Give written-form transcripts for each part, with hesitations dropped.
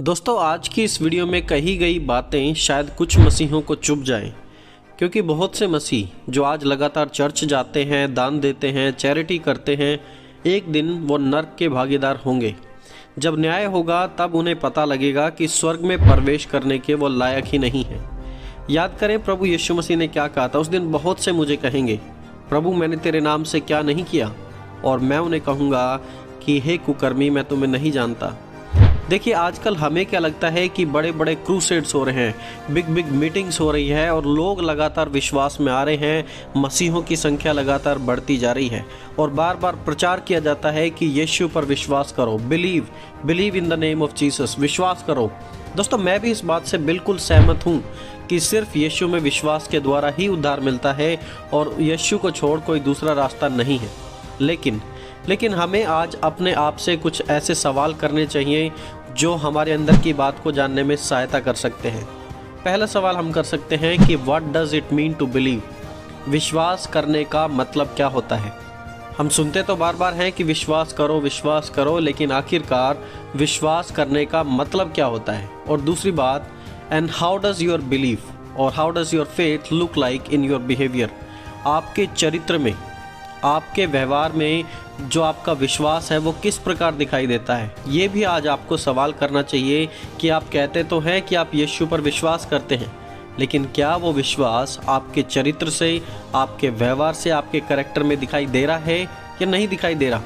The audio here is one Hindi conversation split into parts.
दोस्तों, आज की इस वीडियो में कही गई बातें शायद कुछ मसीहों को चुभ जाएं, क्योंकि बहुत से मसीह जो आज लगातार चर्च जाते हैं, दान देते हैं, चैरिटी करते हैं, एक दिन वो नर्क के भागीदार होंगे। जब न्याय होगा तब उन्हें पता लगेगा कि स्वर्ग में प्रवेश करने के वो लायक ही नहीं है। याद करें प्रभु यीशु मसीह ने क्या कहा था। उस दिन बहुत से मुझे कहेंगे, प्रभु मैंने तेरे नाम से क्या नहीं किया, और मैं उन्हें कहूँगा कि हे कुकर्मी, मैं तुम्हें नहीं जानता। देखिए, आजकल हमें क्या लगता है कि बड़े बड़े क्रूसेड्स हो रहे हैं, बिग बिग मीटिंग्स हो रही है और लोग लगातार विश्वास में आ रहे हैं, मसीहों की संख्या लगातार बढ़ती जा रही है और बार बार प्रचार किया जाता है कि यीशु पर विश्वास करो, believe in the name of Jesus, विश्वास करो। दोस्तों, मैं भी इस बात से बिल्कुल सहमत हूँ कि सिर्फ यीशु में विश्वास के द्वारा ही उद्धार मिलता है और यीशु को छोड़ कोई दूसरा रास्ता नहीं है। लेकिन हमें आज अपने आप से कुछ ऐसे सवाल करने चाहिए जो हमारे अंदर की बात को जानने में सहायता कर सकते हैं। पहला सवाल हम कर सकते हैं कि what does it mean to believe, विश्वास करने का मतलब क्या होता है। हम सुनते तो बार बार हैं कि विश्वास करो, लेकिन आखिरकार विश्वास करने का मतलब क्या होता है। और दूसरी बात, and how does your believe और how does your faith look like in your behaviour, आपके चरित्र में, आपके व्यवहार में जो आपका विश्वास है वो किस प्रकार दिखाई देता है। ये भी आज आपको सवाल करना चाहिए कि आप कहते तो हैं कि आप यीशु पर विश्वास करते हैं, लेकिन क्या वो विश्वास आपके चरित्र से, आपके व्यवहार से, आपके कैरेक्टर में दिखाई दे रहा है या नहीं दिखाई दे रहा।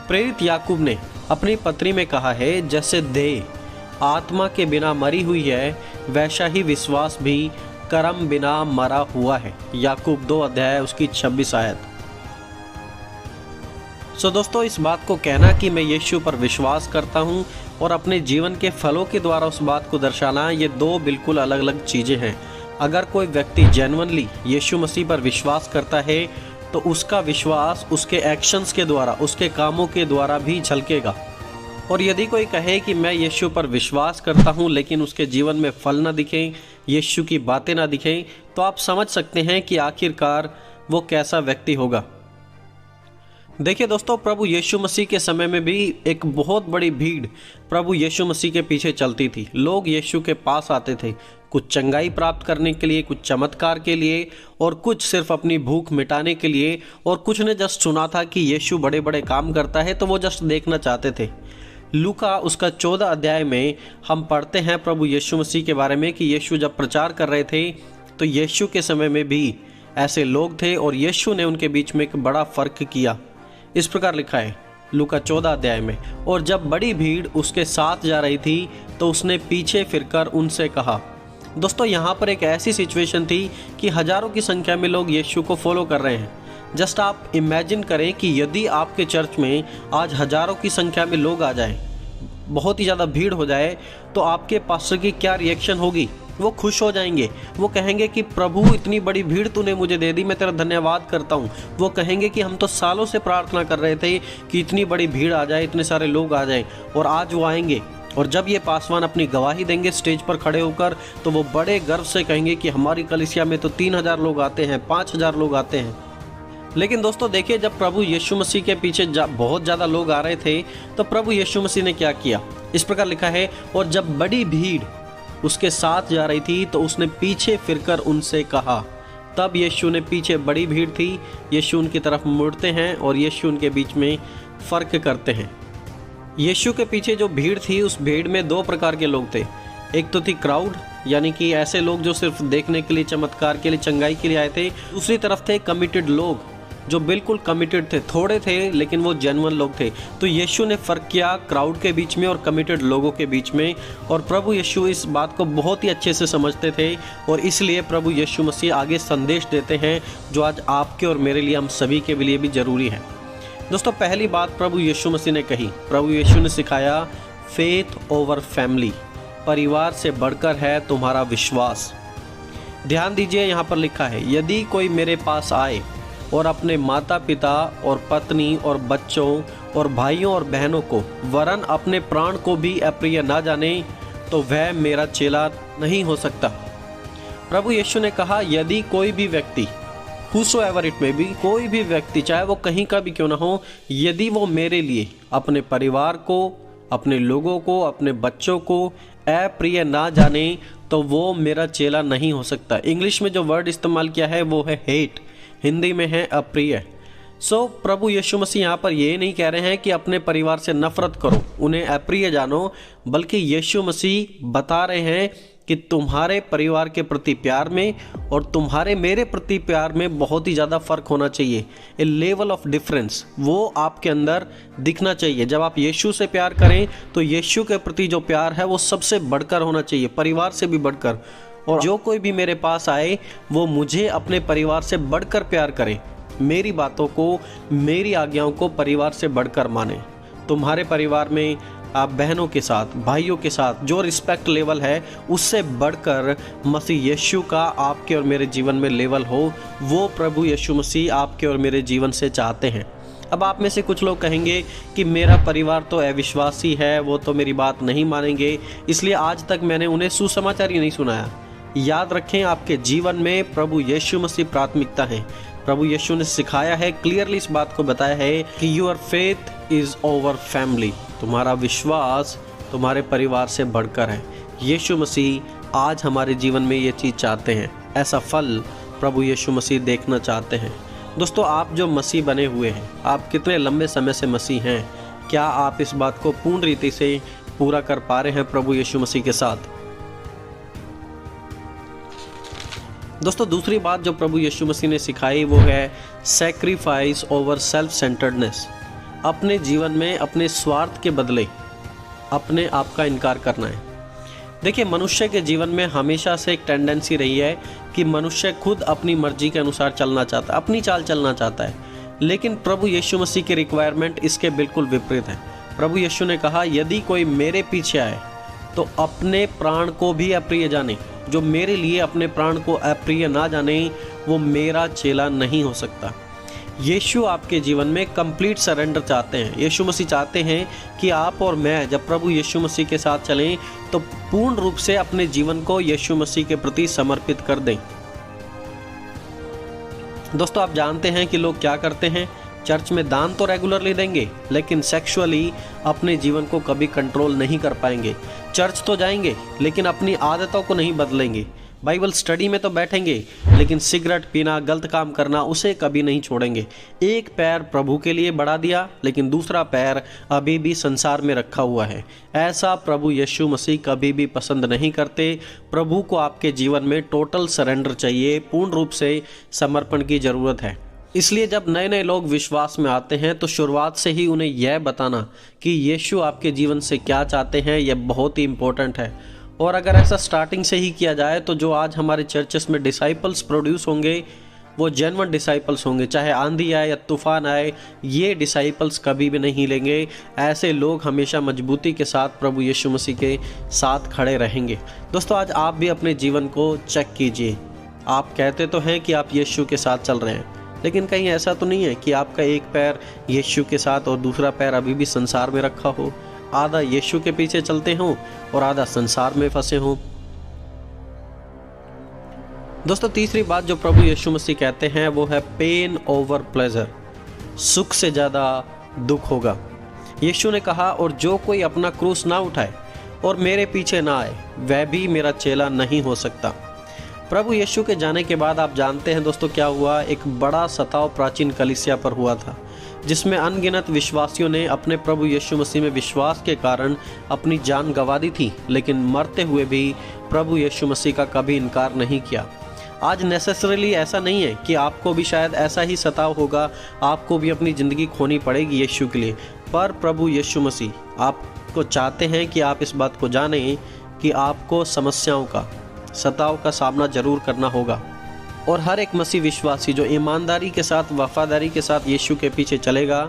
प्रेरित याकूब ने अपनी पत्री में कहा है, जैसे देह आत्मा के बिना मरी हुई है, वैसा ही विश्वास भी कर्म बिना मरा हुआ है। याकूब 2 अध्याय उसकी 26 आयत। दोस्तों, इस बात को कहना कि मैं यीशु पर विश्वास करता हूं और अपने जीवन के फलों के द्वारा उस बात को दर्शाना, ये 2 बिल्कुल अलग अलग चीज़ें हैं। अगर कोई व्यक्ति जेन्युइनली यीशु मसीह पर विश्वास करता है तो उसका विश्वास उसके एक्शंस के द्वारा, उसके कामों के द्वारा भी झलकेगा। और यदि कोई कहे कि मैं यीशु पर विश्वास करता हूं लेकिन उसके जीवन में फल ना दिखें, यीशु की बातें ना दिखें, तो आप समझ सकते हैं कि आखिरकार वो कैसा व्यक्ति होगा। देखिए दोस्तों, प्रभु यीशु मसीह के समय में भी एक बहुत बड़ी भीड़ प्रभु यीशु मसीह के पीछे चलती थी। लोग यीशु के पास आते थे, कुछ चंगाई प्राप्त करने के लिए, कुछ चमत्कार के लिए, और कुछ सिर्फ अपनी भूख मिटाने के लिए, और कुछ ने जस्ट सुना था कि यीशु बड़े बड़े काम करता है तो वो जस्ट देखना चाहते थे। लूका उसका 14 अध्याय में हम पढ़ते हैं प्रभु यीशु मसीह के बारे में कि यीशु जब प्रचार कर रहे थे तो यीशु के समय में भी ऐसे लोग थे और यीशु ने उनके बीच में एक बड़ा फ़र्क किया। इस प्रकार लिखा है लूका 14 अध्याय में, और जब बड़ी भीड़ उसके साथ जा रही थी तो उसने पीछे फिरकर उनसे कहा। दोस्तों, यहाँ पर एक ऐसी सिचुएशन थी कि हज़ारों की संख्या में लोग यीशु को फॉलो कर रहे हैं। जस्ट आप इमेजिन करें कि यदि आपके चर्च में आज हज़ारों की संख्या में लोग आ जाएं, बहुत ही ज़्यादा भीड़ हो जाए, तो आपके पास्टर की क्या रिएक्शन होगी। वो खुश हो जाएंगे, वो कहेंगे कि प्रभु इतनी बड़ी भीड़ तूने मुझे दे दी, मैं तेरा धन्यवाद करता हूँ। वो कहेंगे कि हम तो सालों से प्रार्थना कर रहे थे कि इतनी बड़ी भीड़ आ जाए, इतने सारे लोग आ जाएं, और आज वो आएंगे। और जब ये पासवान अपनी गवाही देंगे स्टेज पर खड़े होकर, तो वो बड़े गर्व से कहेंगे कि हमारी कलीसिया में तो 3000 लोग आते हैं, 5000 लोग आते हैं। लेकिन दोस्तों देखिए, जब प्रभु यीशु मसीह के पीछे बहुत ज़्यादा लोग आ रहे थे तो प्रभु यीशु मसीह ने क्या किया। इस प्रकार लिखा है, और जब बड़ी भीड़ उसके साथ जा रही थी तो उसने पीछे फिरकर उनसे कहा। तब यीशु ने, पीछे बड़ी भीड़ थी, यीशु उनकी तरफ मुड़ते हैं और यीशु उनके बीच में फ़र्क करते हैं। यीशु के पीछे जो भीड़ थी, उस भीड़ में 2 प्रकार के लोग थे। एक तो थी क्राउड, यानी कि ऐसे लोग जो सिर्फ देखने के लिए, चमत्कार के लिए, चंगाई के लिए आए थे। दूसरी तरफ थे कमिटेड लोग, जो बिल्कुल कमिटेड थे, थोड़े थे लेकिन वो जेन्युइन लोग थे। तो यीशु ने फ़र्क किया क्राउड के बीच में और कमिटेड लोगों के बीच में, और प्रभु यीशु इस बात को बहुत ही अच्छे से समझते थे, और इसलिए प्रभु यीशु मसीह आगे संदेश देते हैं जो आज आपके और मेरे लिए, हम सभी के लिए भी ज़रूरी है। दोस्तों, पहली बात प्रभु यीशु मसीह ने कही, प्रभु यीशु ने सिखाया, फेथ ओवर फैमिली, परिवार से बढ़कर है तुम्हारा विश्वास। ध्यान दीजिए, यहाँ पर लिखा है, यदि कोई मेरे पास आए और अपने माता पिता और पत्नी और बच्चों और भाइयों और बहनों को, वरन अपने प्राण को भी अप्रिय ना जाने, तो वह मेरा चेला नहीं हो सकता। प्रभु यीशु ने कहा, यदि कोई भी व्यक्ति, whosoever it may be, कोई भी व्यक्ति, चाहे वो कहीं का भी क्यों ना हो, यदि वो मेरे लिए, अपने परिवार को, अपने लोगों को, अपने बच्चों को अप्रिय ना जाने तो वो मेरा चेला नहीं हो सकता। इंग्लिश में जो वर्ड इस्तेमाल किया है वो है हेट, हिंदी में है अप्रिय। प्रभु यीशु मसीह यहाँ पर ये नहीं कह रहे हैं कि अपने परिवार से नफरत करो, उन्हें अप्रिय जानो, बल्कि यीशु मसीह बता रहे हैं कि तुम्हारे परिवार के प्रति प्यार में और तुम्हारे मेरे प्रति प्यार में बहुत ही ज़्यादा फ़र्क होना चाहिए। ए लेवल ऑफ डिफरेंस वो आपके अंदर दिखना चाहिए। जब आप यीशु से प्यार करें तो यीशु के प्रति जो प्यार है वो सबसे बढ़कर होना चाहिए, परिवार से भी बढ़कर। और जो कोई भी मेरे पास आए वो मुझे अपने परिवार से बढ़कर प्यार करे, मेरी बातों को, मेरी आज्ञाओं को परिवार से बढ़कर माने। तुम्हारे परिवार में आप बहनों के साथ, भाइयों के साथ जो रिस्पेक्ट लेवल है उससे बढ़कर मसीह यीशु का आपके और मेरे जीवन में लेवल हो, वो प्रभु यीशु मसीह आपके और मेरे जीवन से चाहते हैं। अब आप में से कुछ लोग कहेंगे कि मेरा परिवार तो अविश्वासी है, वो तो मेरी बात नहीं मानेंगे, इसलिए आज तक मैंने उन्हें सुसमाचार ही नहीं सुनाया। याद रखें, आपके जीवन में प्रभु यीशु मसीह प्राथमिकता है। प्रभु यीशु ने सिखाया है, क्लियरली इस बात को बताया है कि your faith is over family, तुम्हारा विश्वास तुम्हारे परिवार से बढ़कर है। यीशु मसीह आज हमारे जीवन में ये चीज़ चाहते हैं, ऐसा फल प्रभु यीशु मसीह देखना चाहते हैं। दोस्तों, आप जो मसीह बने हुए हैं, आप कितने लंबे समय से मसीह हैं, क्या आप इस बात को पूर्ण रीति से पूरा कर पा रहे हैं प्रभु यीशु मसीह के साथ? दोस्तों, दूसरी बात जो प्रभु यीशु मसीह ने सिखाई वो है सैक्रिफाइस ओवर सेल्फ सेंटर्डनेस। अपने जीवन में अपने स्वार्थ के बदले अपने आप का इनकार करना है। देखिए, मनुष्य के जीवन में हमेशा से एक टेंडेंसी रही है कि मनुष्य खुद अपनी मर्जी के अनुसार चलना चाहता है, अपनी चाल चलना चाहता है। लेकिन प्रभु यीशु मसीह की रिक्वायरमेंट इसके बिल्कुल विपरीत है। प्रभु यीशु ने कहा, यदि कोई मेरे पीछे आए तो अपने प्राण को भी अप्रिय जाने। जो मेरे लिए अपने प्राण को अप्रिय ना जाने वो मेरा चेला नहीं हो सकता। यीशु आपके जीवन में कंप्लीट सरेंडर चाहते हैं। यीशु मसीह चाहते हैं कि आप और मैं जब प्रभु यीशु मसीह के साथ चलें तो पूर्ण रूप से अपने जीवन को यीशु मसीह के प्रति समर्पित कर दें। दोस्तों, आप जानते हैं कि लोग क्या करते हैं, चर्च में दान तो रेगुलरली देंगे लेकिन सेक्सुअली अपने जीवन को कभी कंट्रोल नहीं कर पाएंगे। चर्च तो जाएंगे लेकिन अपनी आदतों को नहीं बदलेंगे। बाइबल स्टडी में तो बैठेंगे लेकिन सिगरेट पीना, गलत काम करना उसे कभी नहीं छोड़ेंगे। एक पैर प्रभु के लिए बढ़ा दिया लेकिन दूसरा पैर अभी भी संसार में रखा हुआ है। ऐसा प्रभु यीशु मसीह कभी भी पसंद नहीं करते। प्रभु को आपके जीवन में टोटल सरेंडर चाहिए, पूर्ण रूप से समर्पण की ज़रूरत है। इसलिए जब नए नए लोग विश्वास में आते हैं तो शुरुआत से ही उन्हें यह बताना कि यीशु आपके जीवन से क्या चाहते हैं, यह बहुत ही इम्पोर्टेंट है। और अगर ऐसा स्टार्टिंग से ही किया जाए तो जो आज हमारे चर्चेस में डिसाइपल्स प्रोड्यूस होंगे वो जेन्युइन डिसाइपल्स होंगे। चाहे आंधी आए या तूफान आए, ये डिसाइपल्स कभी भी नहीं लेंगे। ऐसे लोग हमेशा मजबूती के साथ प्रभु यीशु मसीह के साथ खड़े रहेंगे। दोस्तों, आज आप भी अपने जीवन को चेक कीजिए। आप कहते तो हैं कि आप यीशु के साथ चल रहे हैं, लेकिन कहीं ऐसा तो नहीं है कि आपका एक पैर यीशु के साथ और दूसरा पैर अभी भी संसार में रखा हो। आधा यीशु के पीछे चलते हों और आधा संसार में फंसे हों। दोस्तों, तीसरी बात जो प्रभु यीशु मसीह कहते हैं वो है पेन ओवर प्लेजर। सुख से ज़्यादा दुख होगा। यीशु ने कहा, और जो कोई अपना क्रूस ना उठाए और मेरे पीछे ना आए वह भी मेरा चेला नहीं हो सकता। प्रभु यीशु के जाने के बाद आप जानते हैं दोस्तों क्या हुआ। एक बड़ा सताव प्राचीन कलीसिया पर हुआ था जिसमें अनगिनत विश्वासियों ने अपने प्रभु यीशु मसीह में विश्वास के कारण अपनी जान गंवा दी थी, लेकिन मरते हुए भी प्रभु यीशु मसीह का कभी इनकार नहीं किया। आज नेसेसरीली ऐसा नहीं है कि आपको भी शायद ऐसा ही सताव होगा, आपको भी अपनी ज़िंदगी खोनी पड़ेगी यीशु के लिए, पर प्रभु यीशु मसीह आपको चाहते हैं कि आप इस बात को जानें कि आपको समस्याओं का, सताव का सामना जरूर करना होगा। और हर एक मसीह विश्वासी जो ईमानदारी के साथ, वफादारी के साथ यीशु के पीछे चलेगा,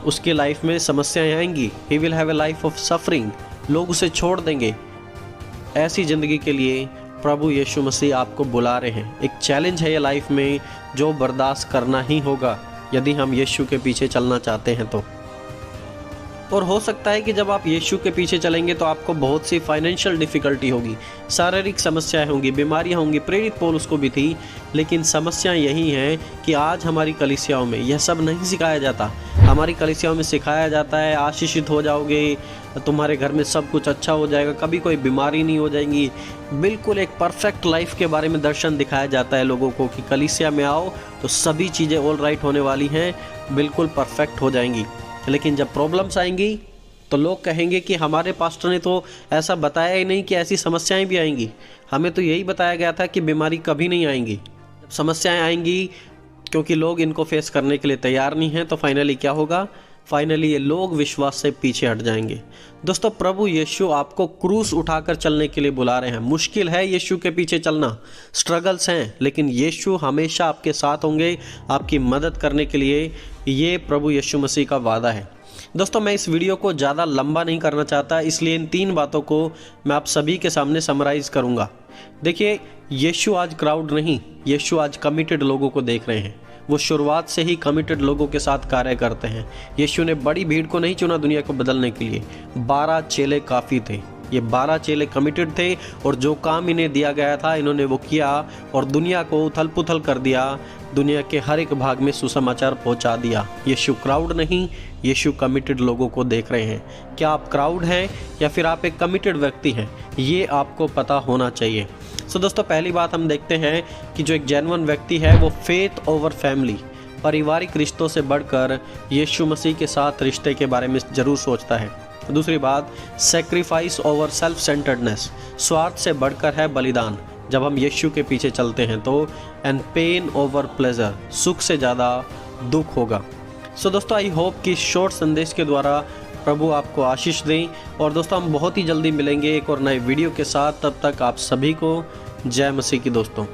उसकी लाइफ में समस्याएं आएंगी। He will have a life of suffering. लोग उसे छोड़ देंगे। ऐसी ज़िंदगी के लिए प्रभु यीशु मसीह आपको बुला रहे हैं। एक चैलेंज है ये लाइफ में जो बर्दाश्त करना ही होगा यदि हम यीशु के पीछे चलना चाहते हैं तो। और हो सकता है कि जब आप यीशु के पीछे चलेंगे तो आपको बहुत सी फाइनेंशियल डिफ़िकल्टी होगी, शारीरिक समस्याएं होंगी, बीमारियां होंगी। प्रेरित पौलुस को भी थी, लेकिन समस्या यही है कि आज हमारी कलीसियाओं में यह सब नहीं सिखाया जाता। हमारी कलीसियाओं में सिखाया जाता है आशीषित हो जाओगे, तुम्हारे घर में सब कुछ अच्छा हो जाएगा, कभी कोई बीमारी नहीं हो जाएगी। बिल्कुल एक परफेक्ट लाइफ के बारे में दर्शन दिखाया जाता है लोगों को कि कलीसिया में आओ तो सभी चीज़ें ऑल राइट होने वाली हैं, बिल्कुल परफेक्ट हो जाएंगी। लेकिन जब प्रॉब्लम्स आएंगी तो लोग कहेंगे कि हमारे पास्टर ने तो ऐसा बताया ही नहीं कि ऐसी समस्याएं भी आएंगी, हमें तो यही बताया गया था कि बीमारी कभी नहीं आएंगी। जब समस्याएं आएंगी क्योंकि लोग इनको फेस करने के लिए तैयार नहीं हैं, तो फाइनली क्या होगा? फाइनली ये लोग विश्वास से पीछे हट जाएंगे। दोस्तों, प्रभु यीशु आपको क्रूस उठाकर चलने के लिए बुला रहे हैं। मुश्किल है यीशु के पीछे चलना, स्ट्रगल्स हैं, लेकिन यीशु हमेशा आपके साथ होंगे, आपकी मदद करने के लिए। ये प्रभु यीशु मसीह का वादा है। दोस्तों, मैं इस वीडियो को ज़्यादा लंबा नहीं करना चाहता, इसलिए इन 3 बातों को मैं आप सभी के सामने समराइज़ करूँगा। देखिए, यीशु आज क्राउड नहीं, यीशु आज कमिटेड लोगों को देख रहे हैं। वो शुरुआत से ही कमिटेड लोगों के साथ कार्य करते हैं। यीशु ने बड़ी भीड़ को नहीं चुना दुनिया को बदलने के लिए, 12 चेले काफ़ी थे। ये 12 चेले कमिटेड थे और जो काम इन्हें दिया गया था इन्होंने वो किया और दुनिया को उथल पुथल कर दिया, दुनिया के हर एक भाग में सुसमाचार पहुंचा दिया। यीशु क्राउड नहीं, यीशु कमिटेड लोगों को देख रहे हैं। क्या आप क्राउड हैं या फिर आप एक कमिटेड व्यक्ति हैं, ये आपको पता होना चाहिए। सो दोस्तों, पहली बात हम देखते हैं कि जो एक जेन्युइन व्यक्ति है वो फेथ ओवर फैमिली, पारिवारिक रिश्तों से बढ़कर यीशु मसीह के साथ रिश्ते के बारे में ज़रूर सोचता है। दूसरी बात, सेक्रीफाइस ओवर सेल्फ सेंटर्डनेस, स्वार्थ से बढ़कर है बलिदान। जब हम यीशु के पीछे चलते हैं तो एंड पेन ओवर प्लेजर, सुख से ज़्यादा दुख होगा। सो दोस्तों, आई होप कि शॉर्ट संदेश के द्वारा प्रभु आपको आशीष दें। और दोस्तों, हम बहुत ही जल्दी मिलेंगे एक और नए वीडियो के साथ। तब तक आप सभी को जय मसीह की दोस्तों।